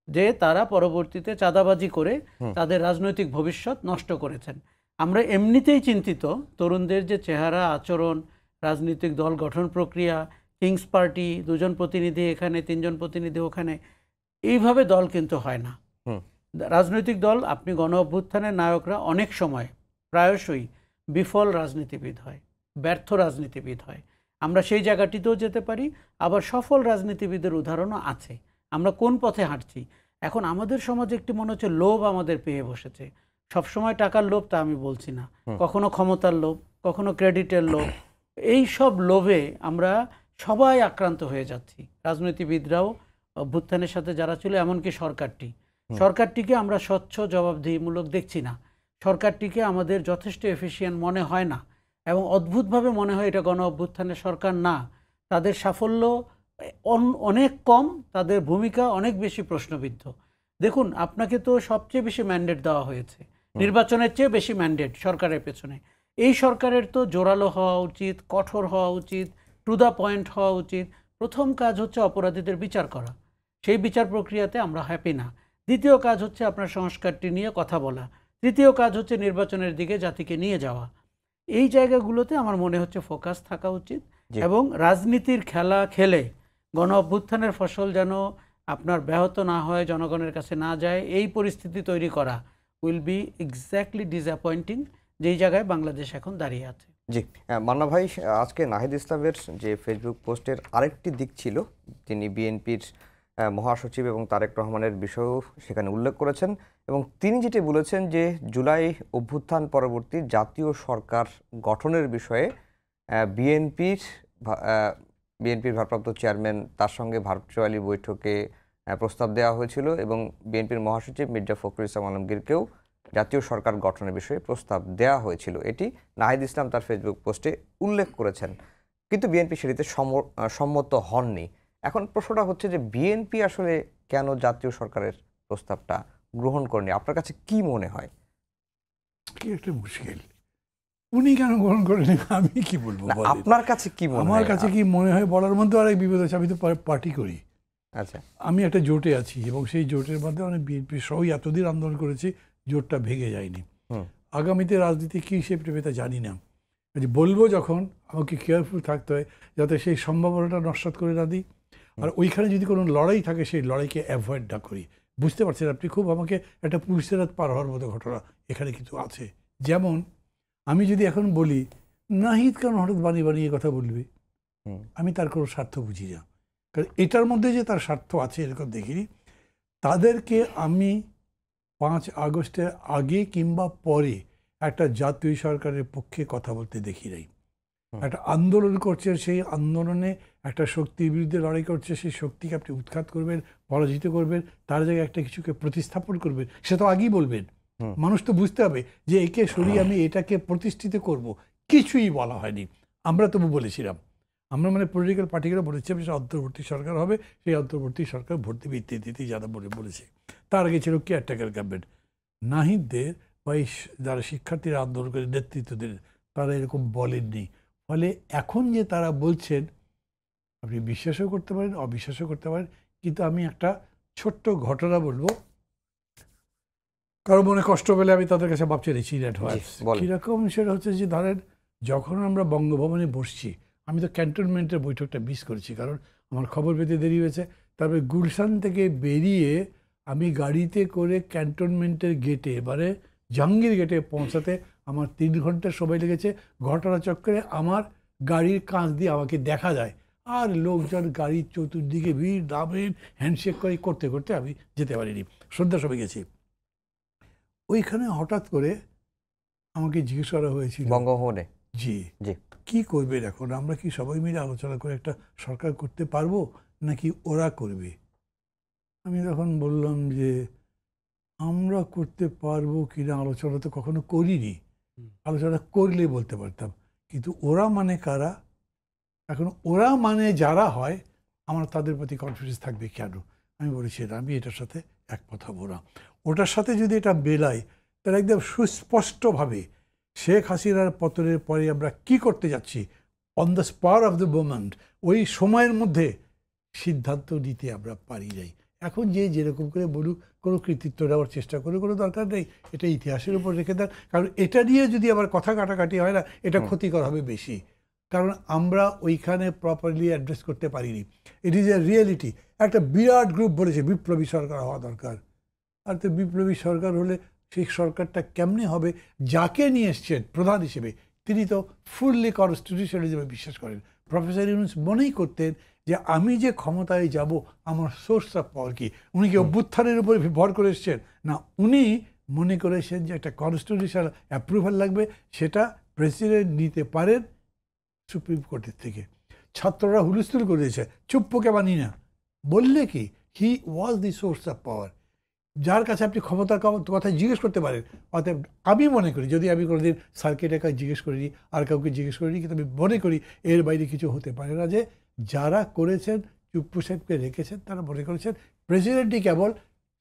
যে তারা পরবর্তীতে চাঁদাবাজি করে তাদের রাজনৈতিক ভবিষ্যৎ নষ্ট করেছেন। আমরা এমনিতেই চিন্তিত তরুণদের যে চেহারা, আচরণ, রাজনৈতিক দল গঠন প্রক্রিয়া, কিংস পার্টি, 2 জন প্রতিনিধি এখানে, 3 জন প্রতিনিধি ওখানে, এইভাবে দল কিন্তু হয় না। রাজনৈতিক দল, আপনি গণ অভ্যুত্থানের নায়করা অনেক সময় প্রায়শই বিফল রাজনীতিবিদ হয়, ব্যর্থ রাজনীতিবিদ হয়। আমরা সেই জায়গাটিতেও যেতে পারি, আবার সফল রাজনীতিবিদের উদাহরণও আছে। আমরা কোন পথে হাঁটছি? এখন আমাদের সমাজে একটি মনে হচ্ছে লোভ আমাদের পেয়ে বসেছে। সবসময় টাকার লোভ তা আমি বলছি না, কখনো ক্ষমতার লোভ, কখনো ক্রেডিটের লোভ। এই সব লোভে আমরা সবাই আক্রান্ত হয়ে যাচ্ছি, রাজনীতিবিদরাও, অভ্যুত্থানের সাথে যারা ছিল, এমনকি সরকারটিকে আমরা স্বচ্ছ জবাবদিহিমূলক দেখছি না। সরকারটিকে আমাদের যথেষ্ট এফিশিয়েন্ট মনে হয় না, এবং অদ্ভুতভাবে মনে হয় এটা গণ অভ্যুত্থানের সরকার না। তাদের সাফল্য অনেক কম, তাদের ভূমিকা অনেক বেশি প্রশ্নবিদ্ধ। দেখুন, আপনাকে তো সবচেয়ে বেশি ম্যান্ডেট দেওয়া হয়েছে, নির্বাচনের চেয়ে বেশি ম্যান্ডেট সরকারের পেছনে। এই সরকারের তো জোরালো হওয়া উচিত, কঠোর হওয়া উচিত, টু দ্য পয়েন্ট হওয়া উচিত। প্রথম কাজ হচ্ছে অপরাধীদের বিচার করা, সেই বিচার প্রক্রিয়াতে আমরা হ্যাপি না। দ্বিতীয় কাজ হচ্ছে আপনার সংস্কারটি নিয়ে কথা বলা। তৃতীয় কাজ হচ্ছে নির্বাচনের দিকে জাতিকে নিয়ে যাওয়া। এই জায়গাগুলোতে আমার মনে হচ্ছে ফোকাস থাকা উচিত, এবং রাজনীতির খেলা খেলে গণ অভ্যুত্থানের ফসল যেন আপনার ব্যাহত না হয়, জনগণের কাছে না যায়, এই পরিস্থিতি তৈরি করা উইল বি এক্স্যাক্টলি ডিসঅ্যাপয়েন্টিং, যেই জায়গায় বাংলাদেশ এখন দাঁড়িয়ে আছে। জি, মান্না ভাই, আজকে নাহিদ ইসলামের যে ফেসবুক পোস্টের আরেকটি দিক ছিল, তিনি বিএনপির মহাসচিব এবং তারেক রহমানের বিষয়েও সেখানে উল্লেখ করেছেন, এবং তিনি যেটি বলেছেন যে জুলাই অভ্যুত্থান পরবর্তী জাতীয় সরকার গঠনের বিষয়ে বিএনপির ভারপ্রাপ্ত চেয়ারম্যান তার সঙ্গে ভার্চুয়ালি বৈঠকে প্রস্তাব দেওয়া হয়েছিল, এবং বিএনপির মহাসচিব মির্জা ফখরুল ইসলাম আলমগীরকেও জাতীয় সরকার গঠনের বিষয়ে প্রস্তাব দেওয়া হয়েছিল। এটি নাহিদ ইসলাম তার ফেসবুক পোস্টে উল্লেখ করেছেন, কিন্তু বিএনপি সেটিতে সম্মত হননি। এখন প্রশ্নটা হচ্ছে যে বিএনপি আসলে কেন জাতীয় সরকারের প্রস্তাবটা গ্রহণ করেনি? আপনার কাছে কি মনে হয়? কি একটা মুশকিল, উনি কেন গ্রহণ করেন, আমি কি বলবো? আপনার কাছে কি মনে হয়? আমার কাছে কি মনে হয় বলার মধ্যে অনেক বিপদ আছে। আমি তো পার্টি করি, আচ্ছা, আমি একটা জোটে আছি, এবং সেই জোটের মধ্যে অনেক বিএনপি সহই এতদিন আন্দোলন করেছি, জোটটা ভেঙে যায়নি। আগামীতে রাজনীতি কী শেপ নেবে তা জানি না। বলবো যখন, আমাকে কেয়ারফুল থাকতে হয় যাতে সেই সম্ভাবনাটা নস্যাৎ করে না দিই, আর ওইখানে যদি কোনো লড়াই থাকে সেই লড়াইকে অ্যাভয়েড না করি। বুঝতে পারছেন আপনি? খুব আমাকে একটা পুলিশের হাত পার হওয়ার মতো ঘটনা এখানে কিন্তু আছে। যেমন আমি যদি এখন বলি নাহিদ কেন হঠাৎ বানিয়ে কথা বলবে, আমি তার কোনো স্বার্থ বুঝি না, কারণ এটার মধ্যে যে তার স্বার্থ আছে এরকম দেখিনি। তাদেরকে আমি 5 আগস্টের আগে কিংবা পরে একটা জাতীয় সরকারের পক্ষে কথা বলতে দেখি নাই। একটা আন্দোলন করছে, সেই আন্দোলনে একটা শক্তির বিরুদ্ধে লড়াই করছে, সেই শক্তিকে আপনি উৎখাত করবেন, পরাজিত করবেন, তার জায়গায় একটা কিছুকে প্রতিস্থাপন করবেন, সে তো আগেই বলবেন। মানুষ তো বুঝতে হবে যে একে সরিয়ে আমি এটাকে প্রতিষ্ঠিত করব। কিছুই বলা হয়নি। আমরা তবু বলেছিলাম, আমরা মানে পলিটিক্যাল পার্টিগুলো বলেছিলাম সেটা অন্তর্বর্তী সরকার হবে, সেই অন্তর্বর্তী সরকার ভোট দেবে ইত্যাদি যারা বলেছে। তার আগে ছিল কেয়ারটেকার গভর্নমেন্ট। নাহিদদের বা যারা শিক্ষার্থীরা আন্দোলন করে নেতৃত্ব দিলেন তারা এরকম বলেননি। ফলে এখন যে তারা বলছেন, আপনি বিশ্বাসও করতে পারেন, অবিশ্বাসও করতে পারেন, কিন্তু আমি একটা ছোট্ট ঘটনা বলবো, কারো মনে কষ্ট পেলে আমি তাদের কাছে ভাবছি কীরকম। সেটা হচ্ছে যে ধরেন যখন আমরা বঙ্গভবনে বসছি, আমি তো ক্যান্টনমেন্টের বৈঠকটা মিস করেছি, কারণ আমার খবর পেতে দেরি হয়েছে। তারপরে গুলশান থেকে বেরিয়ে আমি গাড়িতে করে ক্যান্টনমেন্টের গেটে, এবারে জাহাঙ্গীর গেটে পৌঁছাতে আমার 3 ঘন্টা সময় লেগেছে। ঘটনাচক্রে আমার গাড়ির কাঁচ দিয়ে আমাকে দেখা যায়, আর লোকজন গাড়ির চতুর্দিকে ভিড়, দামেন হ্যান্ডশেক করতে করতে আমি যেতে পারিনি। সন্ধ্যার সময় গেছি। ওইখানে হঠাৎ করে আমাকে জিজ্ঞেস করা হয়েছিল বঙ্গভবনে, জি জি, কি করবেন এখন, আমরা কি সবাই মিলে আলোচনা করে একটা সরকার করতে পারবো নাকি ওরা করবে? আমি তখন বললাম যে আমরা করতে পারবো কিনা আলোচনা তো কখনো করিনি, আলোচনা করলে বলতে পারতাম, কিন্তু ওরা মানে কারা? এখন ওরা মানে যারা হয় আমার তাদের প্রতি কনফিডেন্স থাকবে কেন? আমি বলেছি আমি এটার সাথে একমত হব না। ওটার সাথে যদি এটা বেলায় তাহলে একদম সুস্পষ্টভাবে শেখ হাসিনার পতনের পরে আমরা কি করতে যাচ্ছি on the spot of the moment, ওই সময়ের মধ্যে সিদ্ধান্ত নিতে আমরা পারি নাই। এখন যে যেরকম করে বলুক, কোনো কৃতিত্ব নেওয়ার চেষ্টা করে কোনো দরকার নেই, এটা ইতিহাসের উপর রেখে দেন। কারণ এটা নিয়ে যদি আবার কথা কাটাকাটি হয় না, এটা ক্ষতিকর হবে বেশি, কারণ আমরা ওইখানে প্রপারলি অ্যাড্রেস করতে পারিনি। It is a reality. একটা বিরাট গ্রুপ বলেছে বিপ্লবী সরকার হওয়া দরকার, আর তো বিপ্লবী সরকার হলে সেই সরকারটা কেমনে হবে? যাকে নিয়ে এসছেন প্রধান হিসেবে তিনি তো ফুললি কনস্টিটিউশনালিজমে বিশ্বাস করেন। প্রফেসর ইউনূস মনেই করতেন যে আমি যে ক্ষমতায় যাব আমার সোর্স অফ পাওয়ার কি। উনি কি অভ্যুত্থানের উপরে ভর করে এসছেন না, উনি মনে করেছেন যে একটা কনস্টিটিউশনাল অ্যাপ্রুভাল লাগবে, সেটা প্রেসিডেন্ট নিতে পারেন সুপ্রিম কোর্টের থেকে। ছাত্ররা হুলস্থুল করে দিয়েছে, চুপ্পকে মানি না, বললে কি হি ওয়াজ দি সোর্স অফ পাওয়ার, যার কাছে আপনি ক্ষমতার কথা জিজ্ঞেস করতে পারেন। অতএব আমি মনে করি, যদি আমি কোনোদিন সার্কিট একা জিজ্ঞেস করিনি, আর কাউকে জিজ্ঞেস করিনি, কিন্তু আমি মনে করি এর বাইরে কিছু হতে পারে না, যে যারা করেছেন চুপ্পু সাহেবকে রেখেছেন তারা মনে করেছেন প্রেসিডেন্টই কেবল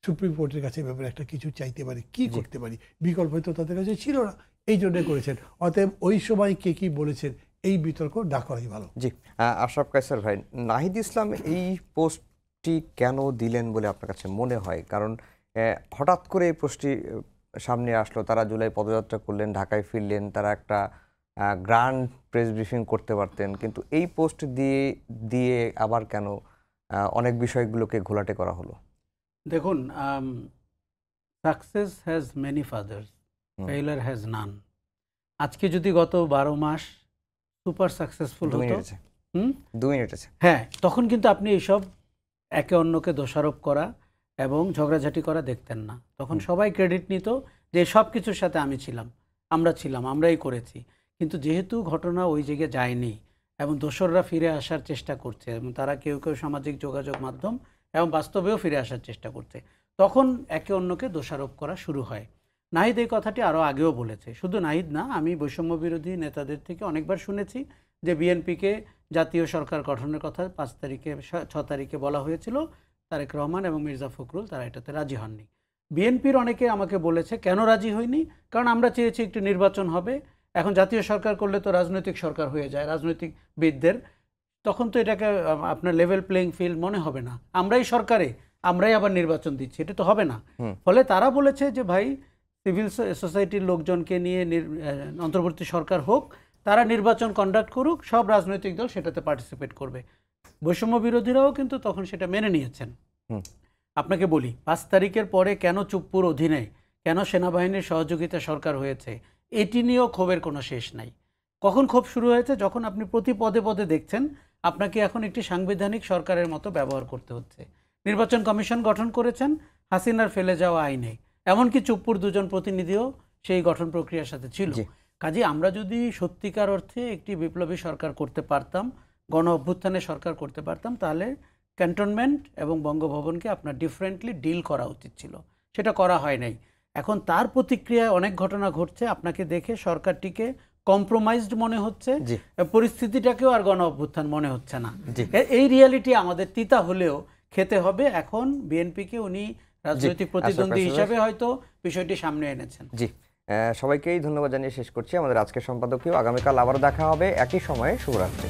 সুপ্রিম কোর্টের কাছে ব্যাপারে একটা কিছু চাইতে পারি, কি করতে পারি, বিকল্প তো তাদের কাছে ছিল না, এই জন্যে করেছেন। অতএব ওই সময় কে কি বলেছেন এই বিতর্ক না করাই ভালো। জি, আশরাফ কায়সার ভাই, নাহিদ ইসলাম এই পোস্টটি কেন দিলেন বলে আপনার কাছে মনে হয়? কারণ হঠাৎ করে এই পোস্টটি সামনে আসলো, তারা জুলাই পদযাত্রা করলেন, ঢাকায় ফিরলেন, তারা একটা গ্র্যান্ড প্রেস ব্রিফিং করতে পারতেন, কিন্তু এই পোস্ট দিয়ে আবার কেন অনেক বিষয়গুলোকে ঘোলাটে করা হলো? দেখুন, success has many fathers, failure has none. আজকে যদি গত 12 মাস সুপার সাকসেসফুল হতো, 2 মিনিট আছে, হ্যাঁ, তখন কিন্তু আপনি এইসব একে অন্যকে দোষারোপ করা এবং ঝগড়াঝাটি করা দেখতেন না। তখন সবাই ক্রেডিট নিত যে সব কিছুর সাথে আমি ছিলাম, আমরাই করেছি। কিন্তু যেহেতু ঘটনা ওই জায়গায় যায়নি এবং দোসররা ফিরে আসার চেষ্টা করছে, এবং তারা কেউ কেউ সামাজিক যোগাযোগ মাধ্যম এবং বাস্তবেও ফিরে আসার চেষ্টা করছে, তখন একে অন্যকে দোষারোপ করা শুরু হয়। নাহিদ এই কথাটি আরও আগেও বলেছে, শুধু নাহিদ না, আমি বৈষম্য বিরোধী নেতাদের থেকে অনেকবার শুনেছি যে বিএনপিকে জাতীয় সরকার গঠনের কথা 5 তারিখে 6 তারিখে বলা হয়েছিল, তারেক রহমান এবং মির্জা ফখরুল তারা এটাতে রাজি হননি। বিএনপির অনেকে আমাকে বলেছে কেন রাজি হয়নি, কারণ আমরা চেয়েছি একটি নির্বাচন হবে, এখন জাতীয় সরকার করলে তো রাজনৈতিক সরকার হয়ে যায় রাজনৈতিকবিদদের, তখন তো এটাকে আপনার লেভেল প্লেইং ফিল্ড মনে হবে না, আমরাই সরকারে আমরাই আবার নির্বাচন দিচ্ছি, এটা তো হবে না। ফলে তারা বলেছে যে ভাই সিভিল সোসাইটির লোকজনকে নিয়ে অন্তর্বর্তী সরকার হোক, তারা নির্বাচন কন্ডাক্ট করুক, সব রাজনৈতিক দল সেটাতে পার্টিসিপেট করবে। বৈষম্য বিরোধীরাও কিন্তু তখন সেটা মেনে নিয়েছেন। আপনাকে বলি, 5 তারিখের পরে কেন চুপ্পুর অধীনে, কেন সেনাবাহিনীর সহযোগিতা সরকার হয়েছে, এটি নিয়েও ক্ষোভের কোনো শেষ নাই। কখন ক্ষোভ শুরু হয়েছে? যখন আপনি প্রতি পদে পদে দেখছেন আপনাকে এখন একটি সাংবিধানিক সরকারের মতো ব্যবহার করতে হচ্ছে। নির্বাচন কমিশন গঠন করেছেন হাসিনার ফেলে যাওয়া আইনে, এমনকি চুপ্পুর 2 জন প্রতিনিধিও সেই গঠন প্রক্রিয়ার সাথে ছিল। কাজে আমরা যদি সত্যিকার অর্থে একটি বিপ্লবী সরকার করতে পারতাম, গণ অভ্যুত্থানের সরকার করতে পারতাম, তাহলে ক্যান্টনমেন্ট এবং বঙ্গভবনকে আপনার ডিফারেন্টলি ডিল করা উচিত ছিল, সেটা করা হয় নাই। এখন তার প্রতিক্রিয়ায় অনেক ঘটনা ঘটছে, আপনাকে দেখে সরকারটিকে কম্প্রোমাইজড মনে হচ্ছে, পরিস্থিতিটাকেও আর গণ অভ্যুত্থান মনে হচ্ছে না। এই রিয়ালিটি আমাদের তিতা হলেও খেতে হবে। এখন বিএনপিকে উনি রাজনৈতিক প্রতিদ্বন্দ্বী হিসাবে হয়তো বিষয়টি সামনে এনেছেন। জি, সবাইকেই ধন্যবাদ জানিয়ে শেষ করছি আমাদের আজকের সম্পাদকীয়। আগামীকাল আবারও দেখা হবে একই সময়ে। শুভরাত্রি।